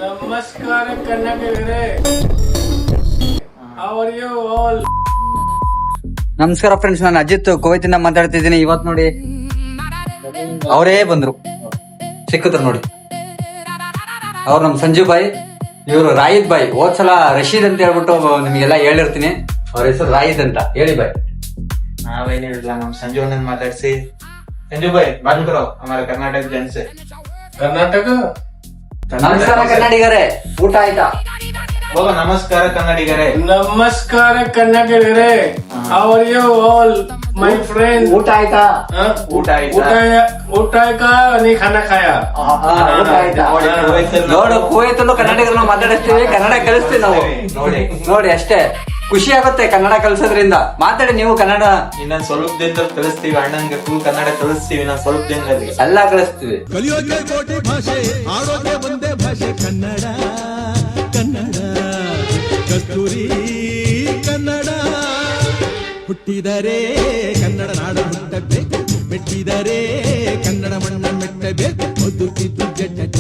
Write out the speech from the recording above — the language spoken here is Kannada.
ನಮಸ್ಕಾರ ಕನ್ನಡಿಗರೇ. How are you all? ನಮಸ್ಕಾರ ಫ್ರೆಂಡ್ಸ್, ನಾನು ಅಜಿತ್ ಕುವೈತಿಂದ ಮಾತಾಡ್ತಿದ್ದೀನಿ. ಇವತ್ ನೋಡಿ ಅವರೇ ಬಂದ್ರು, ಸಿಕ್ಕಿದ್ರು ನೋಡಿ. ಅವ್ರು ನಮ್ ಸಂಜು ಬಾಯ್, ಇವರು ರಾಯಿದ್ ಬಾಯ್. ಹೋದ್ಸಲ ರಶೀದ್ ಅಂತ ಹೇಳ್ಬಿಟ್ಟು ನಿಮ್ಗೆಲ್ಲ ಹೇಳಿರ್ತೀನಿ. ಅವ್ರ ಹೆಸರು ರಾಯಿದ್ ಅಂತ. ಹೇಳಿ ಬಾಯ್. ನಾವೇನ್ ಹೇಳಿಲ್ಲ, ನಮ್ ಸಂಜು ಅಣ್ಣನ್ ಮಾತಾಡ್ಸಿ. ಸಂಜು ಬಾಯ್ ಬಾತ್ ಕರೋ ಹಮಾರ ಕರ್ನಾಟಕ ಜನ್ ಸೆ. ಕರ್ನಾಟಕ. ನಮಸ್ಕಾರ ಕನ್ನಡಿಗರೇ, ಊಟ ಆಯ್ತಾ? ಹೋಗ ನಮಸ್ಕಾರ ಕನ್ನಡಿಗರೇ. ನಮಸ್ಕಾರ ಕನ್ನಡಿಗರೇ. How are you all my friends? ಊಟ ಆಯ್ತಾ? ಊಟ ಆಯ್ತಾ? ಊಟ ಆಯ್ತಾ? ನೀ ಖಾನಾ ಖಾಯಾ? ಊಟ ಆಯ್ತಾ? ನೋಡು, ಕುವೈತಲ್ಲೂ ಕನ್ನಡಿಗರನ್ನ ಮಾತಾಡಿಸ್ತೀವಿ, ಕನ್ನಡ ಕಲಿಸ್ತೀವಿ ನಾವು. ನೋಡಿ ಅಷ್ಟೇ, ಖುಷಿ ಆಗುತ್ತೆ ಕನ್ನಡ ಕಲಿಸೋದ್ರಿಂದ. ಮಾತಾಡಿ ನೀವು ಕನ್ನಡ. ಇನ್ನೊಂದ್ ಸ್ವಲ್ಪ ದಿನದಲ್ಲಿ ಕಲಿಸ್ತೀವಿ, ಅಣ್ಣನ್ಗೆ ಫುಲ್ ಕನ್ನಡ ಕಲಿಸ್ತೀವಿ. ಇನ್ನೊಂದ್ ಸ್ವಲ್ಪ ದಿನದಲ್ಲಿ ಎಲ್ಲ ಕಲಿಸ್ತೀವಿ. ಕಲಿಯೋಕೆ ಕೋಟಿ ಭಾಷೆ, ಆಡೋಕೆ ಒಂದೇ ಭಾಷೆ ಕನ್ನಡ. ಕನ್ನಡ ಕಸ್ತೂರಿ ಕನ್ನಡ. ಹುಟ್ಟಿದರೆ ಕನ್ನಡ ನಾಡ ಹುಟ್ಟಬೇಕು, ಮೆಟ್ಟಿದರೆ ಕನ್ನಡ ಮಣ್ಣ ಮೆಟ್ಟಬೇಕು. ಬದುಕಿತು ಜಟಕ